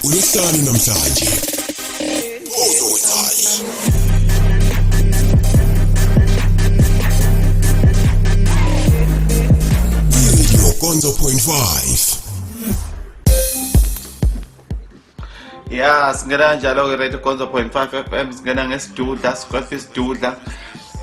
uLwesihlanu namhlanje. Ozowethani? Radio Konzo.5. Ya singena njalo ke Radio Konzo.5 FM singena ngesidudla siqofa isidudla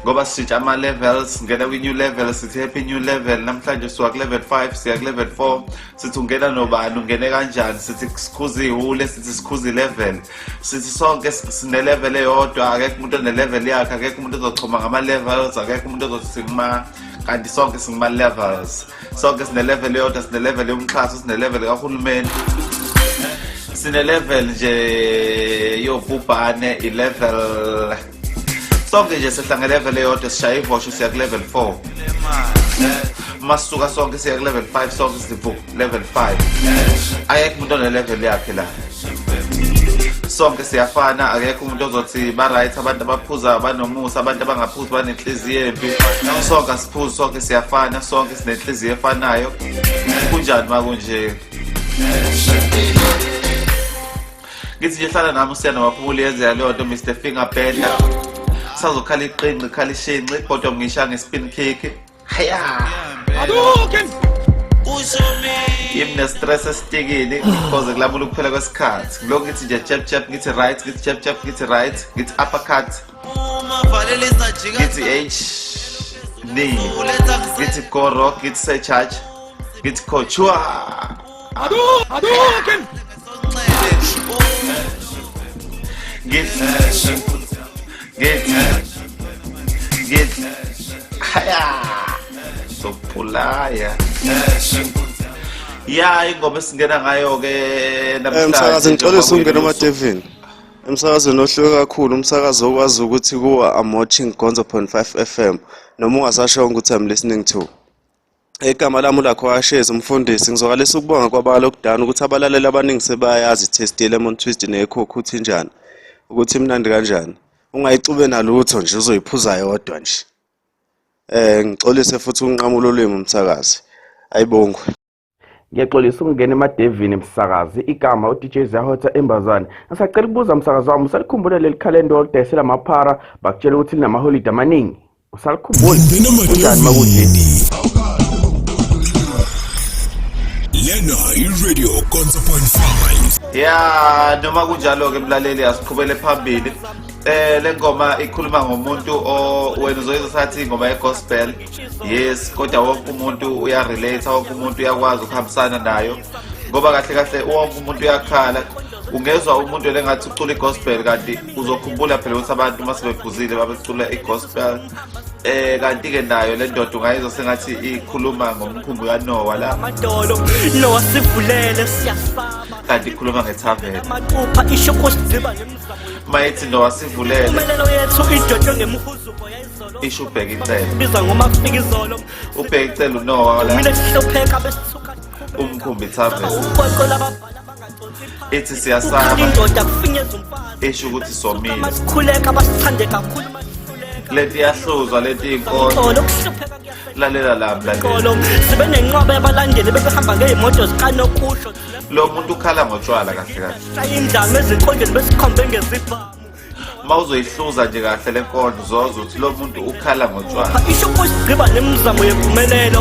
ngoba sishintsha ama levels ngena kwi new level sithi happy new level namhlanje siwa ku level 5 siya ku level 4 sithi ungena nobani ungene kanjani sithi sikhuzi ihule sithi sikhuzi level sithi sonke sine level eyodwa akekho umuntu one level yakhe akekho umuntu ozochoma ngama levels akekho umuntu ozothima kanti sonke singama levels sonke sine level eyodwa sine level yomxhaso sine level kahulumeni sine level nje yobhubhane i level sonke nje sehlanga level eyodwa sishaya ivosho siya ku level 4 masuka sonke siya ku level 5 sonke sivu level 5 ayekho umuntu one level yakhe la sonke siyafana akekho umuntu ozothi ba right abantu abaphuza abanomusa abantu abangaphuzi banenhliziyo embi sonke asiphuzi sonke siyafana sonke sinenhliziyo efanayo kunjani makunje ngithi nje hlala nami usiyana waphumula yenze leyo nto Mr Fingerbender sazokhala iqinqi khala ishenqi kodwa ngisha ngespin kick haya yimne stress estikini because kulabula ukuphela kwesikhathi lokho ngithi nje chap chap ngithi right ngithi chap chap ngithi right ngithi uppercut ngithi h knee ngithi go rock ngithi say charge ngithi kochua Get haya so pulaya ya ingoma singena ngayo ke namhlanje umsakazo ngixolisa ungena emadevini umsakazo ohluke kakhulu umsakazo okwazi ukuthi kuwa I'm watching Konzo.5 FM noma ungasasho ukuthi I'm listening to egama lami lakho ashezi umfundisi ngizokalisa ukubonga kwabala lokudana ukuthi abalaleli abaningi sebayazi test lemon twist nekhokho uthi njani ukuthi imnandi kanjani ungayicube nalutho nje uzoyiphuza yodwa nje ngixolise futhi unqamulo olwimi umsakazi ayibongwe Ngiyaxolisa ukungena emadevini emsakazi igama uDJ Zahota Embazane ngisacela ukubuza umsakazi wami usalikhumbula leli calendar olidayisela amaphara bakutshela ukuthi linama holiday amaningi usalikhumbula njani makunje Lena iRadio Konzo.5. ya noma kunjalo ke mlaleli asiqhubele phambili lengoma ikhuluma ngomuntu wena uzoyiza sathi ingoma yegospel yes kodwa wonke umuntu uyarelate wonke umuntu uyakwazi ukuhambisana nayo ngoba kahle kahle wonke umuntu uyakhala ungezwa umuntu lengathi ucula igospel kanti uzokhumbula phela ukuthi abantu masebephuzile babecula igospel kanti ke nayo le ndodo ungayizwa sengathi ikhuluma ngomkhumbu kaNoah la amadolo Noah sivulele siyasaba kanti ikhuluma ngethaveni amaphupha isho kosiziba nemizamo mayithi Noah sivulele impumelelo yethu idodo ngemhuzuko yayizolo isho ubheka icela biza ngoma kufika izolo ubheka icela uNoah la mina sihlopheka besithuka umkhumbi thaveni uqoqo lababhala bangaconsi ithi siyasaba indoda kufinyeza umfazi isho ukuthi somile masikhuleka basithande kakhulu leti yahluzwa leti inkonzo kuhlupheka lalela la mlaleli kolo sibe nenqobe yabalandeli bebehamba ngezimoto zikanokusho lo muntu ukhala ngotshwala kahle kahle sayindlame ezinkondleni besikhombe ngezibhamu mawuzoyihluza nje kahle lenkondlo uzoza ukuthi lo muntu ukhala ngotshwala isho kusigqiba nemizamo yempumelelo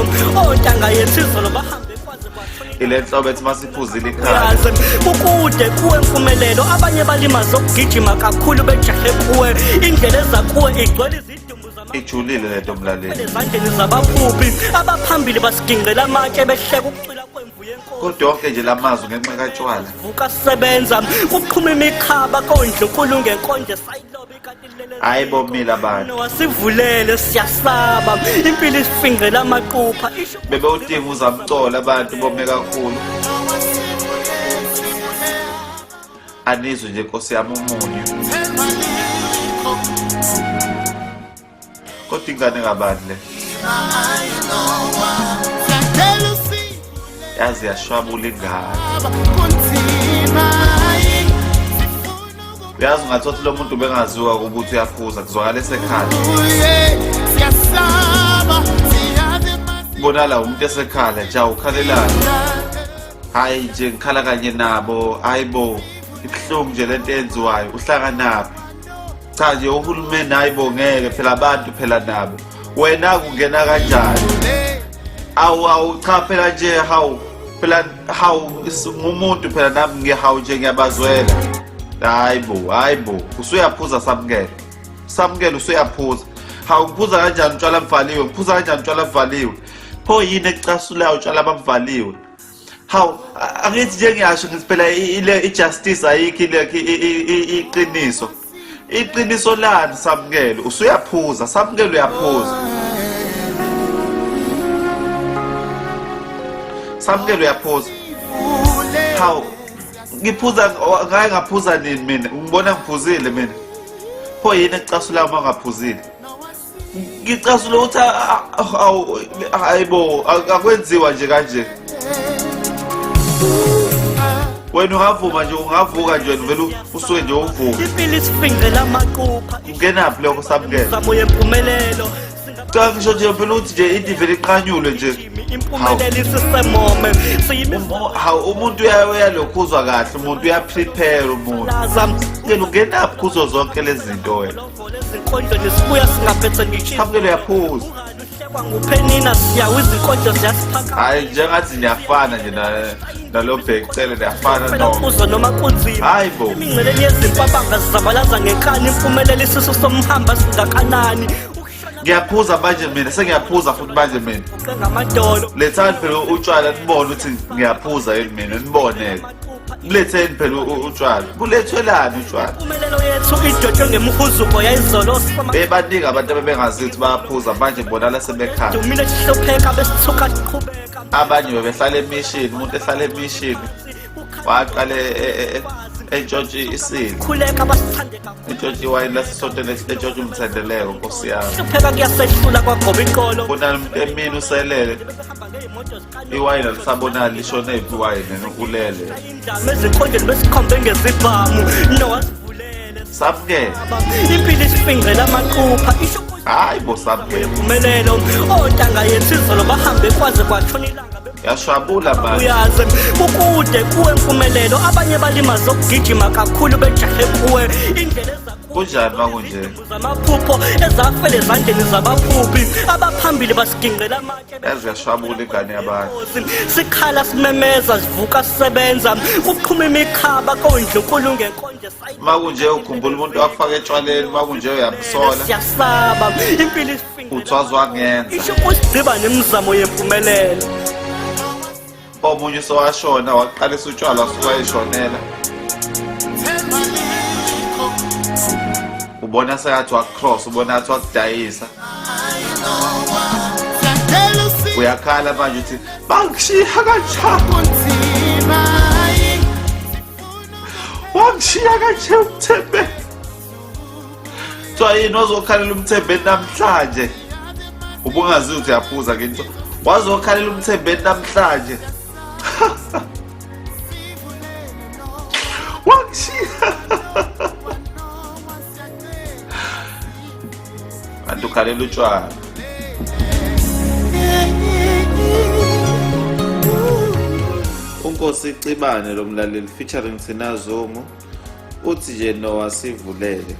ontanga yethu izolo bahambe kwaze kwathona ile nhlobo ethi masiphuzile ikhaya yazi ukude kuwe impumelelo abanye balimaza ukugijima kakhulu bejahe kuwe indlela ezakuwe igcwele izidumbu ijulile lento mlaleli ezandleni zabaphuphi abaphambili basigingela amatshe behleka ukucula kwemvu yenkosi kodwa onke nje lamazwi ngenxa katshwala vuka sebenza kuqhuma imikhaba kondlunkulu ngenkonje sayilobe kanti lele hayibo mina abantu wasivulele siyasaba impilo isifingela amaqupha isho bebe udinga uzamcola abantu bome kakhulu anizwe nje Nkosi yami umunyu kodwa ingane ngabani le yazi yashwabula ingane uyazi ungathothi lo muntu bengaziwa ukuthi uyaphuza kuzwakala esekhaya bonala umuntu esekhala nje ukhalelana hayi nje ngikhala kanye nabo hayibo ibuhlungu nje lento enziwayo uhlanganaphi cha nje uhulumeni hayibo ngeke phela abantu phela nabo wena kungena kanjani awu cha phela nje phela ngumuntu phela nami ngihawu nje ngiyabazwela hayibo usuyaphuza samukele usuyaphuza ngiphuza kanjani utshwala buvaliwe ngiphuza kanjani utshwala buvaliwe pho yini ecasulayo utshwala bavaliwe angithi nje ngiyasho ngithi phela ile ijustice ayikho iqiniso lani samukele usuyaphuza samukele uyaphuza samukele uyaphuza ngiphuza ngake ngaphuza nini mina ngibona ngiphuzile mina pho yini ecasulayo uma ngaphuzile ngicasula ukuthi hayibo akwenziwa nje kanje wena ungavuma nje ungavuka nje vele usuke nje uvuka impilo isifingela amaqupha ungenaphi lokho samukele izamo yempumelelo cha ngisho nje phela ukuthi nje into vele iqanyule nje impumelelo isisemome umuntu uyalokhuzwa kahle umuntu uyaprepare umuntu yena ungenaphi kuzo zonke lezi zinto wena izinkondlo sibuya singaphethe ngisho samukele uyaphuza kwanguphenina siyawa izinkondlo ziyasiphaka hayi njengathi niyafana nje nalo bhekicele niyafana noma kunzima hayibo imingceleni yezimpabanga zizabalaza ngenkani impumelelo isisu somhamba singakanani ngiyaphuza manje mina sengiyaphuza futhi manje mina ngamadolo lethani phela utshwala nibone ukuthi ngiyaphuza yini mina niboneke kuletheni phela utshwala kulethwelani utshwala impumelelo yethu idotshwe ngemhuzuko yayizolo bebaningi abantu abebengazi ukuthi bayaphuza manje ngibonala sebekhala dumile sihlopheka besithuka siqhubeka abanye bebehlala emishini umuntu ehlala emishini waqale entshontshe isini khuleka basithande kakhulu entshontshe iwayini lasesontweni entshontshe umthendeleko nkosi yami hlupheka kuyasehlula kwagoba inkolo bona umuntu emini uselele iwayini alisabonali lishone iphi iwayini ulele indaba ezinkondleni besikhombe ngezibhamu nowasivulele samukele impilo isifingela amaqupha isho hayibo samukele impumelelo ontanga yethu izolo bahambe kwaze kwatshona ilanga yashwabula manje uyazi ukude kuwe impumelelo abanye balimaze ukugijima kakhulu bejahe kuwe indlela kunjani makunje zamaphupho ezafele ezandleni zabaphuphi abaphambili basigingqela amatshe yaziyashwabula ingane yabantu sikhala simemeza sivuka sisebenza kuqhuma imikhaba kondlunkulu ngenkonje makunje ukhumbula umuntu wakufaka etshwaleni makunje uyamsola siyasaba impilo isifingela uthwazwa ngenza isho kusigciba nemizamo yempumelelo omunye sowashona waqalisa utshwala wasuka eshonela ubona sengathi wacross ubona ngathi wakudayisa uyakhala manje uthi bangishiya kanjani wangishiya kanje uMthembe kuthiwa yini ozokhalela uMthembe namhlanje ubungazi ukuthi uyaphuza nginto wazokhalela uMthembe namhlanje wangishiya kanti ukhalela utshwala uNkosi Cibane lo mlaleli featuring Thina Zomo uthi nje Noah sivulele